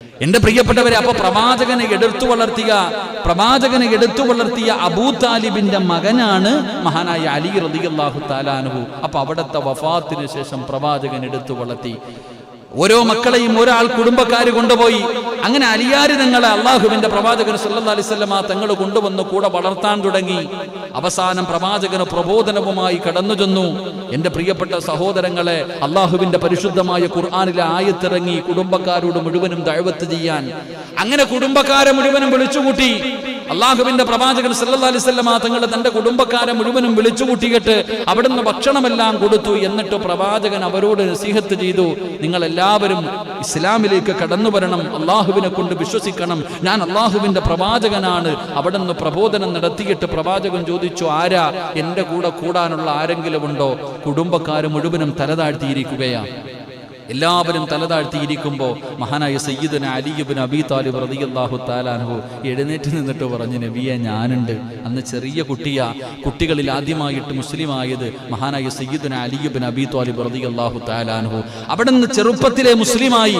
എന്റെ പ്രിയപ്പെട്ടവരെ, അപ്പൊ പ്രവാചകനെ എടുത്തു വളർത്തിയ അബൂ താലിബിന്റെ മകനാണ് മഹാനായ അലി റളിയല്ലാഹു തആല അൻഹു. അപ്പൊ അവിടുത്തെ വഫാത്തിന് ശേഷം പ്രവാചകൻ എടുത്തു വളർത്തി. ഓരോ മക്കളെയും ഒരാൾ കുടുംബക്കാര് കൊണ്ടുപോയി. അങ്ങനെ അലിയാര് തങ്ങളെ അള്ളാഹുവിന്റെ പ്രവാചകൻ സല്ലല്ലാഹു അലൈഹി വസല്ലമ തങ്ങൾ കൊണ്ടുവന്ന് കൂടെ വളർത്താൻ തുടങ്ങി. അവസാനം പ്രവാചകന് പ്രബോധനവുമായി കടന്നു ചെന്നു. എന്റെ പ്രിയപ്പെട്ട സഹോദരങ്ങളെ, അള്ളാഹുവിന്റെ പരിശുദ്ധമായ ഖുർആനിലെ ആയത്തിറങ്ങി കുടുംബക്കാരോട് മുഴുവനും ദഅവത്ത് ചെയ്യാൻ. അങ്ങനെ കുടുംബക്കാരെ മുഴുവനും വിളിച്ചുകൂട്ടി. അള്ളാഹുവിന്റെ പ്രവാചകൻ സല്ലല്ലാഹു അലൈഹി വസല്ലമ തങ്ങൾ തന്റെ കുടുംബക്കാരെ മുഴുവനും വിളിച്ചുകൂട്ടിയിട്ട് അവിടുന്ന് ഭക്ഷണമെല്ലാം കൊടുത്തു. എന്നിട്ട് പ്രവാചകൻ അവരോട് നസീഹത്ത് ചെയ്തു, നിങ്ങൾ എല്ലാവരും ഇസ്ലാമിലേക്ക് കടന്നു വരണം, അള്ളാഹുവിനെ കൊണ്ട് വിശ്വസിക്കണം, ഞാൻ അള്ളാഹുവിന്റെ പ്രവാചകനാണ്. അവിടുന്ന് പ്രബോധനം നടത്തിയിട്ട് പ്രവാചകൻ ചോദിച്ചു, ആരാ എന്റെ കൂടെ കൂടാനുള്ള ആരെങ്കിലും ഉണ്ടോ? കുടുംബക്കാര് മുഴുവനും തലതാഴ്ത്തിയിരിക്കുകയാണ്. എല്ലാവരും തലതാഴ്ത്തിയിരിക്കുമ്പോൾ മഹാനായ സയ്യിദുന അലി ഇബ്നു അബീ താലിബ് റളിയല്ലാഹു തആല അൻഹു എഴുന്നേറ്റ് നിന്നിട്ട് പറഞ്ഞു, നബിയെ ഞാനുണ്ട്. അന്ന് ചെറിയ കുട്ടികളിൽ ആദ്യമായിട്ട് മുസ്ലിമായത് മഹാനായ സയ്യിദുന അലി ഇബ്നു അബീ താലിബ് റളിയല്ലാഹു തആല അൻഹു. അവിടുന്ന് ചെറുപ്പത്തിലെ മുസ്ലിമായി.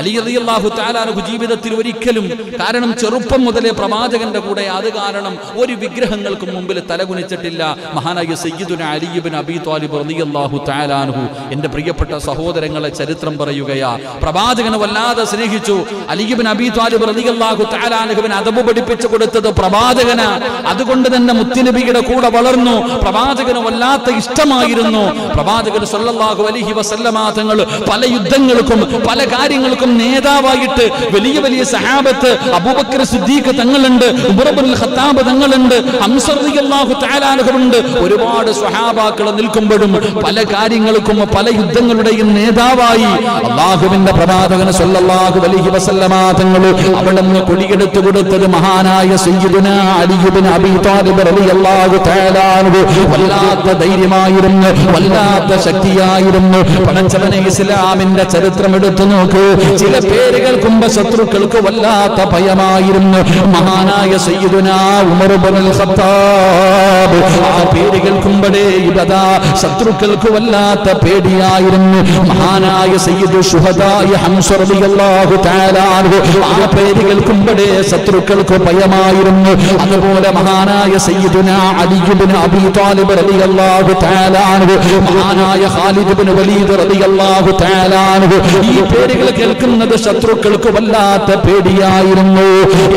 അലി റളിയല്ലാഹു തആല അൻഹു ജീവിതത്തിൽ ഒരിക്കലും, കാരണം ചെറുപ്പം മുതലേ പ്രവാചകന്റെ കൂടെ, അത് കാരണം ഒരു വിഗ്രഹങ്ങൾക്കും മുമ്പിൽ തലകുനിച്ചിട്ടില്ല. മഹാനായ സയ്യിദുന അലി ഇബ്നു അബീ താലിബ് റളിയല്ലാഹു തആല അൻഹു. എന്റെ പ്രിയപ്പെട്ട സഹോദരങ്ങളെ, ചരിത്രം പറയുകയാ, പ്രവാചകനെ വല്ലാതെ സ്നേഹിച്ചു. അലി ഇബ്നു അബീ ത്വാലിബ് റളിയല്ലാഹു തആല അൻഹുവിനെ അദബ് പഠിപ്പിച്ചു കൊടുത്തത് പ്രവാചകനാ. അതുകൊണ്ട് തന്നെ മുത്തുനബിയുടെ കൂടെ വളർന്നു. പ്രവാചകന് വല്ലാത്ത ഇഷ്ടമായിരുന്നു. പ്രവാചകൻ സല്ലല്ലാഹു അലൈഹി വസല്ലമ തങ്ങൾ പല യുദ്ധങ്ങൾക്കും പല കാര്യങ്ങൾക്കും നേതാവായിട്ട് വലിയ വലിയ സഹാബത്ത്, അബൂബക്കർ സിദ്ദീഖ് തങ്ങളുണ്ട്, ഉമർ ഇബ്നുൽ ഖത്താബ് തങ്ങളുണ്ട്, ഹംസ റളിയല്ലാഹു തആല അൻഹുണ്ട്. ഒരുപാട് സ്വഹാബാക്കൾ നിൽക്കുമ്പോഴും പല കാര്യങ്ങൾക്കും പല യുദ്ധങ്ങളുടെയും നേതാവായി അല്ലാഹുവിന്റെ പ്രവാചകൻ സല്ലല്ലാഹു അലൈഹി വസല്ലമ തങ്ങൾ അവിടുന്ന് കൊടിയെടുത്തു കൊടുത്തത് മഹാനായ സയ്യിദുനാ അലി ഇബ്നു അബീ ത്വാലിബ് റളിയല്ലാഹു തആല അൻഹു. വല്ലാത്ത ധൈര്യമായിരുന്നു, വല്ലാത്ത ശക്തിയായിരുന്നു. പടച്ചവനെ, ഇസ്ലാമിന്റെ ചരിത്രം എടുത്തു നോക്കൂ. ചില പേര് കേൾക്കുമ്പോൾ ശത്രുക്കൾക്ക് വല്ലാത്ത ഭയമായിരുന്നു. മഹാനായ സയ്യിദുനാ ഉമർ ഇബ്നുൽ ഖത്താബ്, ആ പേര് കേൾക്കുമ്പോഴേ ഇബദാ ശത്രുക്കൾക്ക് വല്ലാത്ത പേടിയായിരുന്നു. മഹാനായ സയ്യിദു ശുഹദായ ഹംസ റളിയല്ലാഹു തആല അൻഹു, ആ പേര് കേൾക്കുമ്പോഴേ ശത്രുക്കൾക്ക് ഭയമായിരുന്നു. അതുപോലെ മഹാനായ സയ്യിദുനാ അലി ഇബ്നു അബീ ത്വാലിബ് റളിയല്ലാഹു തആല അൻഹു, മഹാനായ ഖാലിദ് ഇബ്നു വലീദ് റളിയല്ലാഹു തആല അൻഹു, ഈ പേരുകൾ കേൾക്കുന്നത് ശത്രുക്കൾക്ക് വല്ലാത്ത പേടിയായിരുന്നു.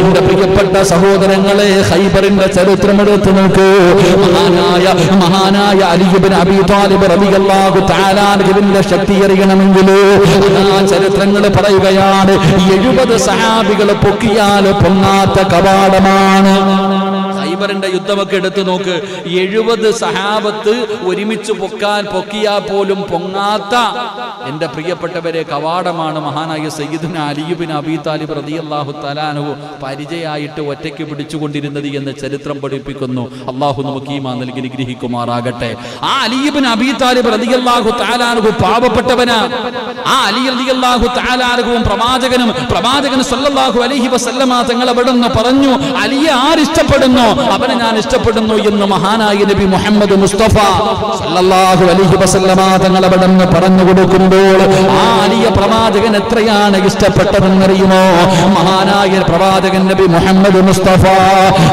എന്റെ പ്രിയപ്പെട്ട സഹോദരങ്ങളെ, ഖൈബറിന്റെ ചരിത്രം എടുത്തു നോക്കൂ. മഹാനായ അലി ഇബ്നു അബീ ത്വാലിബ് റളിയല്ലാഹു തആല അൻഹുവിന്റെ ശക്തി അറിയണമെങ്കിൽ ആ ചരിത്രങ്ങൾ പറയുകയാണ്. 70 സഹാബികൾ പൊക്കിയാൽ പൊങ്ങാത്ത കവാടമാണ്. ഖൈബറിന്റെ യുദ്ധമൊക്കെ എടുത്തു നോക്ക്. 70 സഹാബത്ത് ഒരുമിച്ച് പൊക്കിയാൽ പോലും പൊങ്ങാത്ത, എന്റെ പ്രിയപ്പെട്ടവരെ, കവാടമാണ് മഹാനായ സയ്യിദുനാ അലി ഇബ്നു അബീ താലിബ് റളിയല്ലാഹു തആല അൻഹു പരിചയമായിട്ട് ഒറ്റയ്ക്ക് പിടിച്ചുകൊണ്ടിരുന്നത് എന്ന് ചരിത്രം പഠിപ്പിക്കുന്നു. അള്ളാഹു നമുക്ക് ഈമാൻ നൽകി അനുഗ്രഹിക്കുമാറാകട്ടെ. ആ അലി ഇബ്നു അബീ താലിബ് റളിയല്ലാഹു തആല അൻഹു പാവപ്പെട്ടവനാ. ആ അലി റളിയല്ലാഹു തആല അൻഹുവും പ്രവാചകൻ സല്ലല്ലാഹു അലൈഹി വസല്ലമ തങ്ങൾ അവിടുന്ന് പറഞ്ഞു, അലിയെ ആരിഷ്ടപ്പെടുന്നു അവനെ ഞാൻ ഇഷ്ടപ്പെടുന്നു എന്ന് മഹാനായ നബി മുഹമ്മദ് മുസ്തഫ സല്ലല്ലാഹു അലൈഹി വസല്ലമ തങ്ങൾ അവിടുന്ന് പറഞ്ഞു കൊടുക്കുമ്പോൾ ആ അലിയെ പ്രവാചകൻ എത്രയാണ് ഇഷ്ടപ്പെട്ടതെന്നറിയുമോ? മഹാനായ പ്രവാചകൻ നബി മുഹമ്മദ് മുസ്തഫ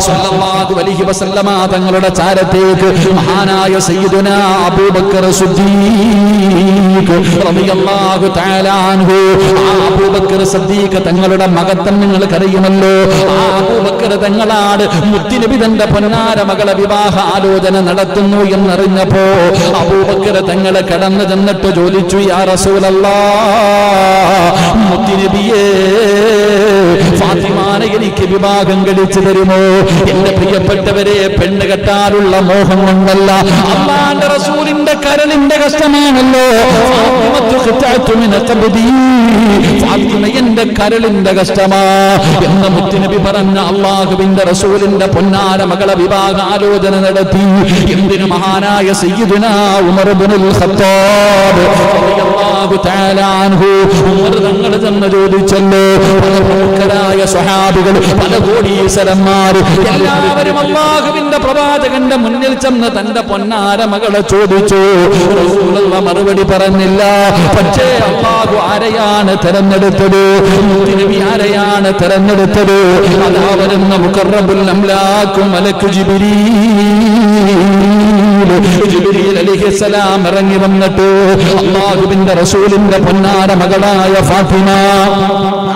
സല്ലല്ലാഹു അലൈഹി വസല്ലമ തങ്ങളുടെ ചാരത്തേക്ക് മഹാനായ സയ്യിദുനാ അബൂബക്കർ സിദ്ദീഖ് റളിയല്ലാഹു തആല അൻഹു, അബൂബക്കർ സിദ്ദീഖ് തങ്ങളുടെ മകത്വം നിങ്ങൾക്കറിയുമല്ലോ. ആ അബൂബക്കർ തങ്ങളാണ് മുത്തുനബി തന്റെ പൊന്നാര മകളെ വിവാഹ ആലോചന നടത്തുന്നു എന്നറിഞ്ഞപ്പോ അബൂബക്കർ തങ്ങളെ കടന്നു ചെന്നിട്ട് ചോദിച്ചു, യാ റസൂലല്ലാഹ്, മുത്തുനബിയേ, ഫാത്തിമാനെ എനിക്ക് വിവാഹം കഴിച്ചു തരുമോ? എന്റെ പ്രിയപ്പെട്ടവരെ, പെണ്ണ് കെട്ടാനുള്ള മോഹം കൊണ്ടല്ല, അല്ലാഹുവിന്റെ റസൂലിന്റെ കരളിന്റെ കഷ്ടമാണല്ലോ. ഫാത്തിമ എന്റെ കരളിന്റെ കഷ്ടമാ എന്ന് മുത്തുനബി പറഞ്ഞ അല്ലാഹുവിന്റെ റസൂലിന്റെ പൊന്നാര മകളെ വിവാഹ ആലോചന നടത്തി. എന്തിനു? മഹാനായ സയ്യിദുനാ ഉമർ ഇബ്നുൽ ഖത്താബ് റളിയല്ലാഹു തആല അൻഹു, ഉമർ തങ്ങൾ തന്നെ ചോദിച്ചല്ലോ, പ്രമുഖരായ സ്വഹാബികൾ, പല കോടീശ്വരന്മാർ എല്ലാവരും അല്ലാഹുവിന്റെ പ്രവാചകന്റെ മുന്നിൽ ചെന്ന് തന്റെ പൊന്നാര മകളെ ചോദിച്ചു. റസൂലുള്ളാഹി മറുപടി പറഞ്ഞില്ല. പക്ഷേ അല്ലാഹു ആരെയാണ് തെരഞ്ഞെടുത്തത്? നബി ആരെയാണ് തെരഞ്ഞെടുത്തത്? അതാ വരുന്ന മുഖറബുൽ അംലാക്കും മലക്ക് ജിബ്രീൽ അലൈഹിസ്സലാം ഇറങ്ങി വന്നിട്ട് അല്ലാഹുവിന്റെ റസൂലിന്റെ പൊന്നാര മകളായ ഫാത്തിമ,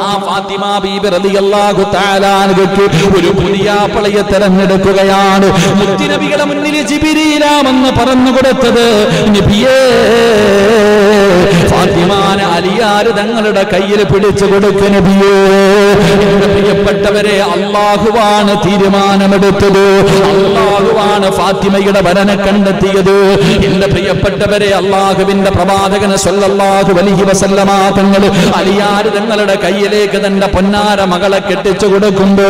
ആ ഫാത്തിമ ബീബി റളിയല്ലാഹു തആല അൻഹയ്ക്ക് ഒരു പുതിയാപ്പളയെ തെരഞ്ഞെടുക്കുകയാണ്. മുത്തുനബിയുടെ മുന്നിൽ ജിബ്രീലാമെന്ന് പറഞ്ഞു കൊടുത്തത് നബിയേ, ഫാത്തിമാനെ അലിയാര് തങ്ങളുടെ കയ്യിൽ പിടിച്ചു കൊടുക്ക നബിയേ. എന്റെ പ്രിയപ്പെട്ടവരെ, അല്ലാഹുവാണ് തീരുമാനമെടുത്തത്. അല്ലാഹുവാണ് ഫാത്തിമയുടെ വരനെ കണ്ടെത്തിയത്. എന്റെ പ്രിയപ്പെട്ടവരെ, അല്ലാഹുവിന്റെ പ്രവാചകൻ സ്വല്ലല്ലാഹു അലൈഹി വസല്ലമ തങ്ങൾ അലിയാര് തങ്ങളുടെ കയ്യിലേക്ക് തന്റെ പൊന്നാര മകളെ കെട്ടിച്ചു കൊടുക്കുമ്പോ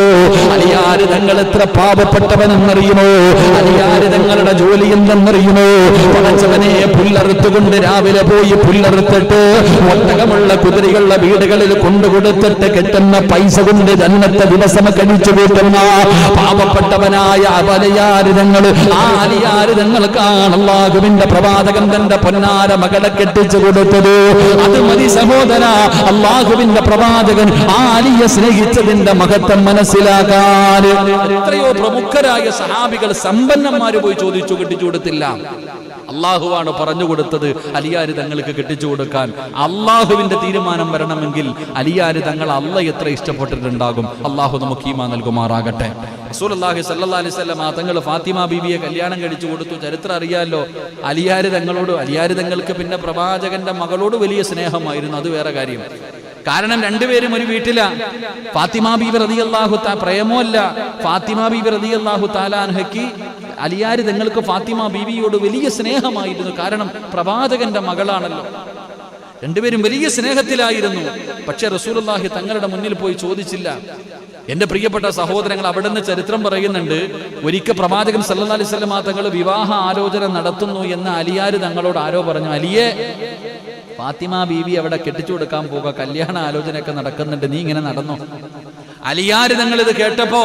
അലിയാര് തങ്ങൾ എത്ര പാവപ്പെട്ടവനെന്നറിയുമോ? അലിയാര് തങ്ങളുടെ ജോലി എന്തെന്നറിയുമോ? പടച്ചവനെ പുല്ലറുത്തുകൊണ്ട് രാവിലെ പോയി പുല്ലറുത്തിട്ട് ഒട്ടകമുള്ള കുതിരകളുടെ വീടുകളിൽ കൊണ്ടുകൊടുത്തിട്ട് കെട്ടുന്ന പൈസ കൊണ്ട് ജന്നത്തെ ദിവസം കഴിച്ചു കൂട്ടുന്ന പാവപ്പെട്ടവനായ അലിയാരിതങ്ങൾ, ആ അലിയാരിതങ്ങൾക്കാണ് അല്ലാഹുവിന്റെ പ്രവാചകൻ തന്റെ പൊന്നാര മകളെ കെട്ടിച്ചു കൊടുത്തത്. അത് മതി സഹോദര, അല്ലാഹുവിന്റെ പ്രവാചകൻ ആ അലിയെ സ്നേഹിച്ചതിന്റെ മഹത്വം മനസ്സിലാക്കാൻ. എത്രയോ പ്രമുഖരായ സഹാബികൾ, സമ്പന്നന്മാര് പോയി ചോദിച്ചു, കെട്ടിച്ചു കൊടുത്തില്ല. അള്ളാഹുവാണ് പറഞ്ഞു കൊടുത്തത് അലിയാര് തങ്ങൾക്ക് കെട്ടിച്ചു കൊടുക്കാൻ. അള്ളാഹുവിന്റെ തീരുമാനം വരണമെങ്കിൽ അലിയാര് തങ്ങൾ അള്ളാഹ് എത്ര ഇഷ്ടപ്പെട്ടിട്ടുണ്ടാകും. അള്ളാഹു നമുക്ക് ഈമാൻ നൽകുമാറാകട്ടെ. റസൂലുള്ളാഹി സ്വല്ലല്ലാഹി അലൈഹി വസല്ലം തങ്ങൾ ഫാത്തിമ ബീവിയെ കല്യാണം കഴിച്ചു കൊടുത്തു. ചരിത്രം അറിയാലോ. അലിയാര് തങ്ങൾക്ക് പിന്നെ പ്രവാചകന്റെ മകളോട് വലിയ സ്നേഹമായിരുന്നു. അത് വേറെ കാര്യം. കാരണം രണ്ടുപേരും ഒരു വീട്ടിലാ. ഫാത്തിമ ബീബി റളിയല്ലാഹു തആല പ്രേമമല്ല, ഫാത്തിമ ബീബി റളിയല്ലാഹു തആല അൻഹയ്ക്ക് അലിയാര് തങ്ങൾക്ക് ഫാത്തിമ ബീവിയോട് വലിയ സ്നേഹമായിരുന്നു. കാരണം പ്രവാചകന്റെ മകളാണല്ലോ. രണ്ടുപേരും വലിയ സ്നേഹത്തിലായിരുന്നു. പക്ഷെ റസൂലുള്ളാഹി തങ്ങളുടെ മുന്നിൽ പോയി ചോദിച്ചില്ല. എന്റെ പ്രിയപ്പെട്ട സഹോദരങ്ങൾ, അവിടെ നിന്ന് ചരിത്രം പറയുന്നുണ്ട്, ഒരിക്കൽ പ്രവാചകൻ സല്ലല്ലാഹു അലൈഹി വസല്ലം തങ്ങൾ വിവാഹ ആലോചന നടത്തുന്നു എന്ന് അലിയാര് തങ്ങളോട് ആരോ പറഞ്ഞു. അലിയെ, ഫാത്തിമ ബീവി അവിടെ കെട്ടിച്ചു കൊടുക്കാൻ പോകുക, കല്യാണ ആലോചനയൊക്കെ നടക്കുന്നുണ്ട്, നീ ഇങ്ങനെ നടന്നോ? അലിയാര് തങ്ങൾ ഇത് കേട്ടപ്പോ,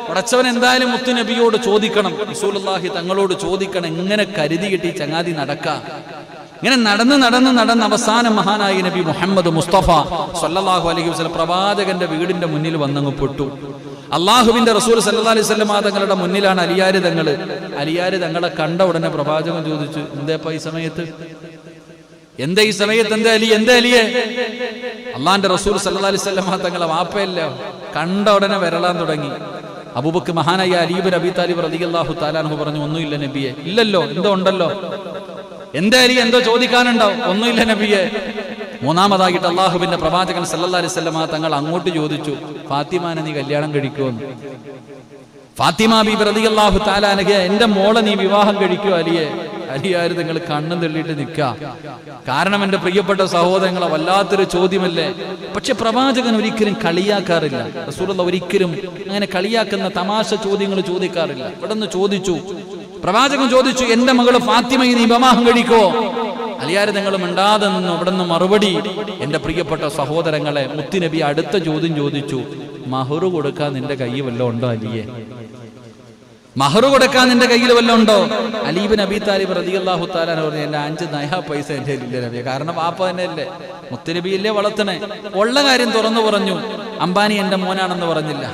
പടച്ചവൻ എന്തായാലും മുത്തു നബിയോട് ചോദിക്കണം, റസൂലുള്ളാഹി തങ്ങളോട് ചോദിക്കണം, എങ്ങനെ കരുതി കിട്ടി ചങ്ങാതി നടക്കാം. ഇങ്ങനെ നടന്ന് അവസാനം മഹാനായ നബി മുഹമ്മദ് മുസ്തഫ സല്ലല്ലാഹു അലൈഹി വസല്ലം പ്രവാചകന്റെ വീടിന്റെ മുന്നിൽ വന്നങ്ങ് പെട്ടു. അള്ളാഹുവിന്റെ റസൂൽ സല്ലല്ലാഹു അലൈഹി വസല്ലം തങ്ങളുടെ മുന്നിലാണ് അലിയാര് തങ്ങൾ. അലിയാര് തങ്ങളെ കണ്ട ഉടനെ പ്രവാചകൻ ചോദിച്ചു, എന്തേപ്പാ ഈ സമയത്ത്, എന്താ ഈ സമയത്ത്, എന്താ അലിയെ? അള്ളാന്റെ റസൂൽ സല്ലല്ലാഹു അലൈഹി വസല്ലം തങ്ങളെ വാപ്പയല്ല, കണ്ട ഉടനെ വരളാൻ തുടങ്ങി. അബൂബക്കർ മഹാനായ അലി ഇബ്നു അബീ താലിബ് റളിയല്ലാഹു തആല അൻഹു പറഞ്ഞു, ഒന്നുമില്ല നബിയെ. ഇല്ലല്ലോ, എന്തോ ഉണ്ടല്ലോ. എന്താ അലി, എന്തോ ചോദിക്കാനുണ്ടാവും? ഒന്നുമില്ല നബിയെ. മൂന്നാമതായിട്ട് അള്ളാഹുവിന്റെ പ്രവാചകൻ സല്ലല്ലാഹു അലൈഹി വസല്ലം തങ്ങൾ അങ്ങോട്ട് ചോദിച്ചു, ഫാത്തിമാനെ നീ കല്യാണം കഴിക്കുമെന്ന്. ഫാത്തിമ ബീബി റളിയല്ലാഹു തആല അൻഹ, എന്റെ മോളെ നീ വിവാഹം കഴിക്കുമോ അലിയെ? അലിയാര് നിങ്ങൾ കണ്ണും തള്ളിയിട്ട് നിൽക്ക. കാരണം എന്റെ പ്രിയപ്പെട്ട സഹോദരങ്ങളെ, വല്ലാത്തൊരു ചോദ്യമല്ലേ. പക്ഷെ പ്രവാചകൻ ഒരിക്കലും കളിയാക്കാറില്ല. റസൂലുള്ളാഹി ഒരിക്കലും അങ്ങനെ കളിയാക്കുന്ന തമാശ ചോദ്യങ്ങൾ ചോദിക്കാറില്ല. ഇവിടെ നിന്ന് ചോദിച്ചു, പ്രവാചകൻ ചോദിച്ചു, എന്റെ മകള് ഫാത്തിമയെ നീ വിവാഹം കഴിക്കോ? അലിയാര് നിങ്ങൾ മിണ്ടാതെ നിന്നു. അവിടെ നിന്ന് മറുപടി, എന്റെ പ്രിയപ്പെട്ട സഹോദരങ്ങളെ, മുത്തുനബി അടുത്ത ചോദ്യം ചോദിച്ചു, മഹറു കൊടുക്കാൻ നിന്റെ കയ്യിൽ വല്ലതും ഉണ്ടോ അലിയെ? മഹറു കൊടുക്കാൻ നിന്റെ കയ്യിൽ വല്ലതും ഉണ്ടോ? അലി ഇബ്നു അബീ താലിബ് റളിയല്ലാഹു തആല പറഞ്ഞു, എന്റെ 5 നയാ പൈസ എന്റെ ഇല്ല നബിയെ. കാരണം വാപ്പ തന്നെയല്ലേ, മുത്തുനബിയല്ലേ വളർത്തണേ. ഉള്ള കാര്യം തുറന്നു പറഞ്ഞു. അംബാനി എന്റെ മോനാണെന്ന് പറഞ്ഞില്ല,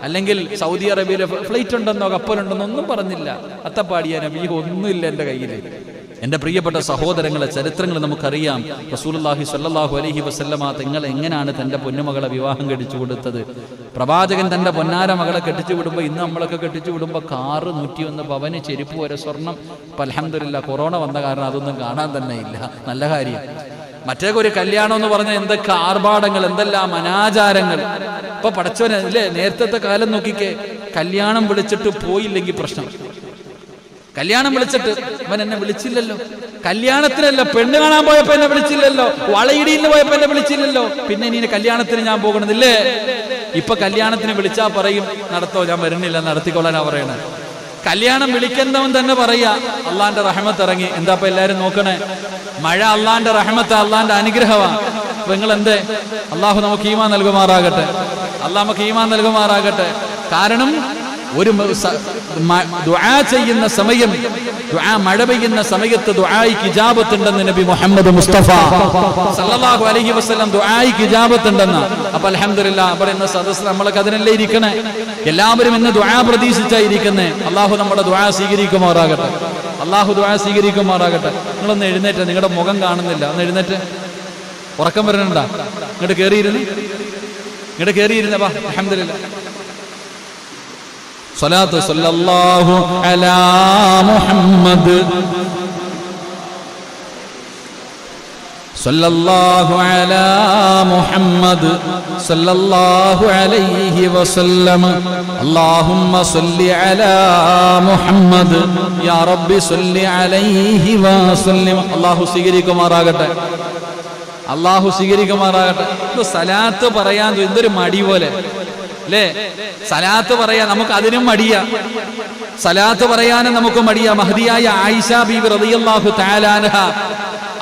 അല്ലെങ്കിൽ സൗദി അറേബ്യയിലെ ഫ്ലൈറ്റ് ഉണ്ടെന്നോ കപ്പലുണ്ടെന്നോ ഒന്നും പറഞ്ഞില്ല. അത്തപ്പാടിയ നബി, ഒന്നുമില്ല എന്റെ കയ്യിൽ. എന്റെ പ്രിയപ്പെട്ട സഹോദരങ്ങളെ, ചരിത്രങ്ങൾ നമുക്കറിയാം. റസൂലുള്ളാഹി സ്വല്ലല്ലാഹു അലൈഹി വസല്ലമ തങ്ങൾ എങ്ങനെയാണ് തന്റെ പൊന്നുമകളെ വിവാഹം കഴിച്ചു കൊടുത്തത്. പ്രവാചകൻ തന്റെ പൊന്നാര മകളെ കെട്ടിച്ചു വിടുമ്പോൾ, ഇന്ന് നമ്മളൊക്കെ കെട്ടിച്ചു വിടുമ്പോൾ കാറ് 101 പവന്, ചെരുപ്പ് വരെ സ്വർണം. ഇപ്പം അൽഹംദുലില്ലാ കൊറോണ വന്ന കാരണം അതൊന്നും കാണാൻ തന്നെ ഇല്ല. നല്ല കാര്യം. മറ്റേ ഒരു കല്യാണം എന്ന് പറഞ്ഞാൽ എന്തൊക്കെ ആർഭാടങ്ങൾ, എന്തെല്ലാം അനാചാരങ്ങൾ. ഇപ്പൊ പടച്ചവനല്ലേ, നേരത്തെ കാലം നോക്കിക്കേ, കല്യാണം വിളിച്ചിട്ട് പോയില്ലെങ്കിൽ പ്രശ്നം. കല്യാണം വിളിച്ചിട്ട് അവൻ എന്നെ വിളിച്ചില്ലല്ലോ, കല്യാണത്തിനല്ല പെണ്ണ് കാണാൻ പോയപ്പോ എന്നെ വിളിച്ചില്ലല്ലോ, വളയിടിയിൽ പോയപ്പോ എന്നെ വിളിച്ചില്ലല്ലോ, പിന്നെ ഇനി കല്യാണത്തിന് ഞാൻ പോകണമെന്നില്ലേ? ഇപ്പൊ കല്യാണത്തിന് വിളിച്ചാ പറയും, നടത്തോ, ഞാൻ വരുന്നില്ല, നടത്തിക്കൊള്ളാനാ പറയണേ. കല്യാണം വിളിക്കുന്നവൻ തന്നെ പറയാ, അള്ളാന്റെ റഹ്മത്ത് ഇറങ്ങി. എന്താ എല്ലാരും നോക്കണേ, മഴ അള്ളാന്റെ റഹ്മത്ത്, അള്ളാന്റെ അനുഗ്രഹമാണ്. അപ്പൊ നിങ്ങൾ എന്തേ? അള്ളാഹു നമുക്ക് ഈമാൻ നൽകുമാറാകട്ടെ. അള്ളാഹ് നമുക്ക് ഈമാൻ നൽകുമാറാകട്ടെ. കാരണം ഒരു ദുആ ചെയ്യുന്ന സമയം, മഴ പെയ്യുന്ന സമയത്ത് ദുആയ്ക്ക് ഇജാബത്തുണ്ടെന്ന് നബി മുഹമ്മദ് മുസ്തഫ സല്ലല്ലാഹു അലൈഹി വസല്ലം ദുആയ്ക്ക് ഇജാബത്തുണ്ടെന്ന്. അപ്പൊ അൽഹംദുലില്ലാഹ് ഇവിടെ ഇന്ന് സദസ്സ് നമ്മളൊക്കെ അതിനല്ലേ ഇരിക്കണേ. എല്ലാവരും ഇന്ന് ദുആ പ്രതീക്ഷിച്ചായിരിക്കുന്നേ. അള്ളാഹു നമ്മുടെ ദുആ സ്വീകരിക്കുമാറാകട്ടെ. അള്ളാഹു ദുആ സ്വീകരിക്കുമാറാകട്ടെ. നിങ്ങളൊന്ന് എഴുന്നേറ്റ്, നിങ്ങളുടെ മുഖം കാണുന്നില്ല, ഒന്ന് എഴുന്നേറ്റ്. ഉറക്കം വരണുണ്ടാ? ഇങ്ങോട്ട് കയറിയിരുന്ന വാ. അൽഹംദുലില്ലാഹ്. സ്വലാത്ത് സല്ലല്ലാഹു അലാ മുഹമ്മദ് സല്ലല്ലാഹു അലാ മുഹമ്മദ് സല്ലല്ലാഹു അലൈഹി വസല്ലം. അല്ലാഹുമ്മ സല്ലി അലാ മുഹമ്മദ് യാ റബ്ബി സല്ലി അലൈഹി വസല്ലം. അല്ലാഹു സ്വീകരിക്കുമാറാകട്ടെ. അല്ലാഹു സ്വീകരിക്കുമാറാകട്ടെ. സലാത്ത് പറയാൻ എന്തൊരു മടി പോലെ അല്ലേ? സലാത്ത് പറയാൻ നമുക്ക് അതിനും മടിയാ. സലാത്ത് പറയാനും നമുക്ക് മടിയാ. മഹദിയായ ആയിഷ ബീവി റളിയല്ലാഹു തആല അൻഹ,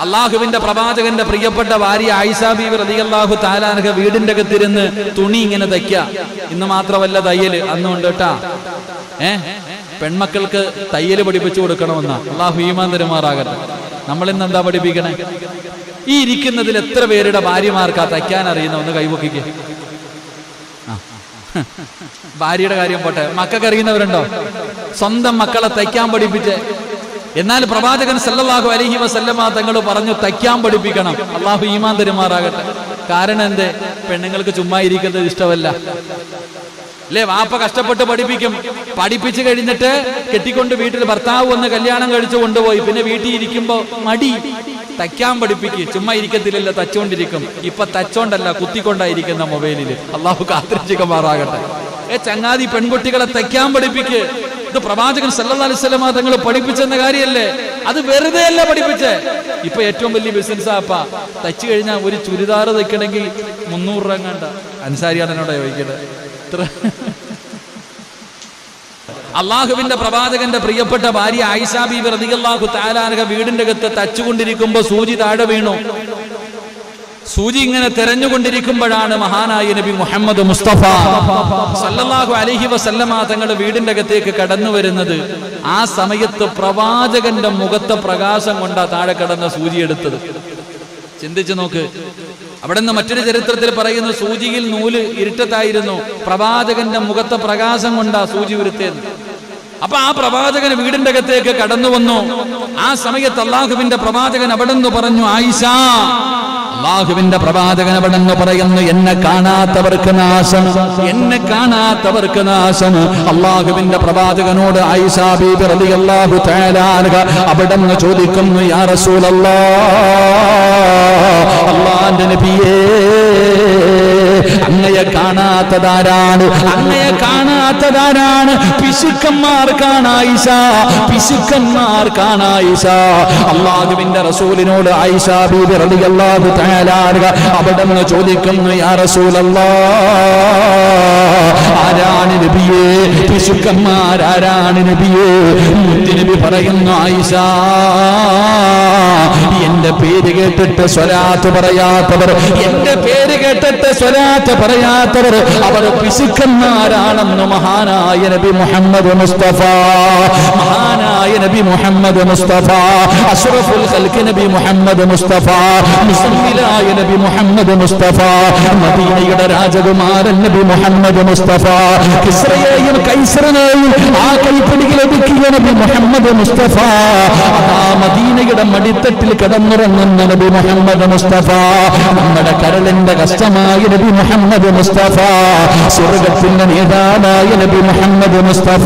അള്ളാഹുവിന്റെ പ്രവാചകന്റെ പ്രിയപ്പെട്ട ഭാര്യ ആയിഷ ബീവി റളിയല്ലാഹു തആല അൻഹ വീടിന്റെ അകത്തിരുന്ന് തുണി ഇങ്ങനെ തയ്ക്ക. ഇന്ന് മാത്രമല്ല തയ്യല്, അന്നുണ്ട് കേട്ടാ. പെൺമക്കൾക്ക് തയ്യല് പഠിപ്പിച്ചു കൊടുക്കണമെന്നാ. അള്ളാഹു ഈമാൻ തരുമാറാകട്ടെ. നമ്മളിന്ന് എന്താ പഠിപ്പിക്കണേ? ഈ ഇരിക്കുന്നതിൽ എത്ര പേരുടെ ഭാര്യമാർക്കാ തയ്ക്കാൻ അറിയുന്ന? ഒന്ന് കൈവക്കിക്ക്. ഭാര്യയുടെ കാര്യം പോട്ടെ, മക്കൾക്ക് അറിയുന്നവരുണ്ടോ? സ്വന്തം മക്കളെ തയ്ക്കാൻ പഠിപ്പിച്ച്. എന്നാൽ പ്രവാചകൻ സല്ലല്ലാഹു അലൈഹി വസല്ലമ തങ്ങൾ പറഞ്ഞു തയ്ക്കാൻ പഠിപ്പിക്കണം. അള്ളാഹു ഈമാൻ തരുമാറാകട്ടെ. കാരണം എന്തേ? പെണ്ണുങ്ങൾക്ക് ചുമ്മാ ഇരിക്കുന്നത് ഇഷ്ടമല്ല അല്ലേ? വാപ്പ കഷ്ടപ്പെട്ട് പഠിപ്പിക്കും. പഠിപ്പിച്ചു കഴിഞ്ഞിട്ട് കെട്ടിക്കൊണ്ട് വീട്ടിൽ ഭർത്താവ് വന്ന് കല്യാണം കഴിച്ചു കൊണ്ടുപോയി. പിന്നെ വീട്ടിൽ ഇരിക്കുമ്പോ മടി. തയ്ക്കാൻ പഠിപ്പിക്ക്. ചുമ്മാ ഇരിക്കത്തില്ലല്ലോ, തച്ചോണ്ടിരിക്കും. ഇപ്പൊ തച്ചോണ്ടല്ല, കുത്തിക്കൊണ്ടായിരിക്കുന്ന മൊബൈലിൽ. അള്ളാഹു കാത്തിരക്ഷിക്കുമാറാകട്ടെ. ചങ്ങാതി, പെൺകുട്ടികളെ തയ്ക്കാൻ പഠിപ്പിക്ക്. ഇത് പ്രവാചകൻ സല്ലല്ലാഹു അലൈഹി വസല്ലം തങ്ങൾ പഠിപ്പിച്ചെന്ന കാര്യമല്ലേ? അത് വെറുതെ അല്ല പഠിപ്പിച്ചേ. ഇപ്പൊ ഏറ്റവും വലിയ ബിസിനസ്സാപ്പ. തയ്ച്ചു കഴിഞ്ഞാൽ ഒരു ചുരിദാർ തയ്ക്കണമെങ്കിൽ 300 രൂപ കണ്ട. അൻസാരിയാണ് എന്നോട് ചോദിക്കട്ടെ. അള്ളാഹുവിന്റെ പ്രവാചകന്റെ പ്രിയപ്പെട്ട ഭാര്യ ആയിഷ ബീബി റളിയല്ലാഹു തആല അൻഹ വീടിന്റെ അകത്ത് തച്ചുകൊണ്ടിരിക്കുമ്പോ സൂചി താഴെ വീണു. സൂചി ഇങ്ങനെ തെരഞ്ഞുകൊണ്ടിരിക്കുമ്പോഴാണ് മഹാനായ നബി മുഹമ്മദ് മുസ്തഫ സല്ലല്ലാഹു അലൈഹി വസല്ലമ തങ്ങൾ വീടിന്റെ അകത്തേക്ക് കടന്നു വരുന്നത്. ആ സമയത്ത് പ്രവാചകന്റെ മുഖത്തെ പ്രകാശം കൊണ്ടാ താഴെ കടന്ന സൂചി എടുത്തത്. ചിന്തിച്ചു നോക്ക്. അവിടെ നിന്ന് മറ്റൊരു ചരിത്രത്തിൽ പറയുന്നു, സൂചിയിൽ നൂല് ഇരുട്ടത്തായിരുന്നു, പ്രവാചകന്റെ മുഖത്തെ പ്രകാശം കൊണ്ടാ സൂചി ഉരുത്തേന്ന്. അപ്പൊ ആ പ്രവാചകൻ വീടിന്റെ അകത്തേക്ക് കടന്നു വന്നു. ആ സമയത്ത് അള്ളാഹുവിന്റെ പ്രവാചകൻ അവിടെ നിന്ന് പറഞ്ഞു, ആയിഷ. അള്ളാഹുവിന്റെ പ്രവാചകൻ അവിടെ നിന്ന് പറയുന്നു, എന്നെ കാണാത്തവർക്ക് നാശം, എന്നെ കാണാത്തവർക്ക് നാശം. അള്ളാഹുവിന്റെ പ്രവാചകനോട് ആയിഷ ബീബി റളിയല്ലാഹു തആല അൻഹ അവിടെ നിന്ന് ചോദിക്കുന്നു, യാ റസൂലല്ലാഹ്, അല്ലാഹുവിന്റെ നബിയേ, അങ്ങയെ കാണാത്തതാരാണ്? അങ്ങയെ കാണാത്തതാരാണ്? പിശുക്കന്മാർക്കാണ് ആയിഷ, പിശുക്കന്മാർക്കാണ് ആയിഷ. അല്ലാഹുവിന്റെ റസൂലിനോട് ആയിഷ ബീബി റളിയല്ലാഹു തആല അൻഹ അവിടെ നിന്ന് ചോദിക്കുന്നു, യാ റസൂലല്ലാഹ്, ആരാണ് നബിയേ? പിശുക്കന്മാരാരാണ് നബിയേ? മുത്തുനബി പറയുന്നു, ആയിഷ, എന്റെ പേര് കേട്ടിട്ട് സ്വലാത്ത് പറയാത്തവർ, എന്റെ പേര് കേട്ടിട്ട് സ്വലാത്ത് പറയാത്തവർ, അവർ പിശുക്കന്മാരാണെന്ന് മഹാനായ നബി മുഹമ്മദ് മുസ്തഫ, മഹാനായ നബി മുഹമ്മദ് മുസ്തഫ, അഷ്റഫുൽ ഖൽഖ് നബി മുഹമ്മദ് മുസ്തഫ, മുസമ്മിലായ നബി മുഹമ്മദ് മുസ്തഫ, മദീനയുടെ രാജകുമാരൻ നബി മുഹമ്മദ് മുസ്തഫ, കിസ്റയെയും കൈസറിനെയും ആ കൈപ്പിടിയിൽ ഒതുക്കിയ നബി മുഹമ്മദ് മുസ്തഫ, ആ മദീനയുടെ മടിത്തട്ടിൽ കിടന്നുറങ്ങുന്ന നബി മുഹമ്മദ് മുസ്തഫ, നമ്മുടെ കരളിന്റെ കഷ്ടമായ നബി മുഹമ്മദ് മുസ്തഫ, സ്വർഗ്ഗത്തിന്റെ നേതാവായ നബി മുഹമ്മദ് മുസ്തഫ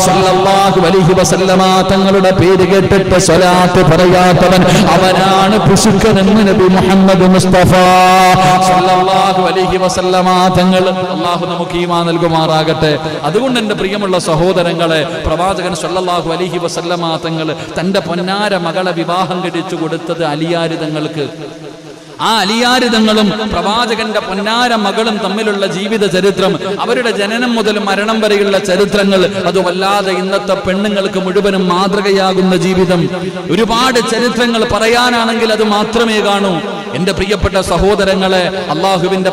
സല്ലല്ലാഹു അലൈഹി വസല്ലമ തങ്ങളുടെ പേര് കേട്ടിട്ട് സ്വലാത്ത് പറയാത്തവൻ അവനാണ് പിശുക്കനെന്ന് നബി മുഹമ്മദ് മുസ്തഫ സല്ലല്ലാഹു അലൈഹി വസല്ലമ തങ്ങൾ. അല്ലാഹു നമുക്ക് ഈമാൻ നൽകുമാറാകട്ടെ. അതുകൊണ്ട് എന്റെ പ്രിയമുള്ള സഹോദരങ്ങളെ, പ്രവാചകൻ സല്ലല്ലാഹു അലൈഹി വസല്ലമ തങ്ങൾ തന്റെ പൊന്നാര മകളെ വിവാഹം കഴിച്ചു കൊടുത്തത് അലിയാർ തങ്ങൾക്ക്. ആ അലിയാരിതങ്ങളും പ്രവാചകന്റെ പൊന്നാര മകളും തമ്മിലുള്ള ജീവിത ചരിത്രം, അവരുടെ ജനനം മുതൽ മരണം വരെയുള്ള ചരിത്രങ്ങൾ, അത് വല്ലാതെ ഇന്നത്തെ പെണ്ണുങ്ങൾക്ക് മുഴുവനും മാതൃകയാകുന്ന ജീവിതം. ഒരുപാട് ചരിത്രങ്ങൾ പറയാനാണെങ്കിൽ അത് മാത്രമേ കാണൂ. എന്റെ പ്രിയപ്പെട്ട സഹോദരങ്ങളെ, അള്ളാഹുവിന്റെ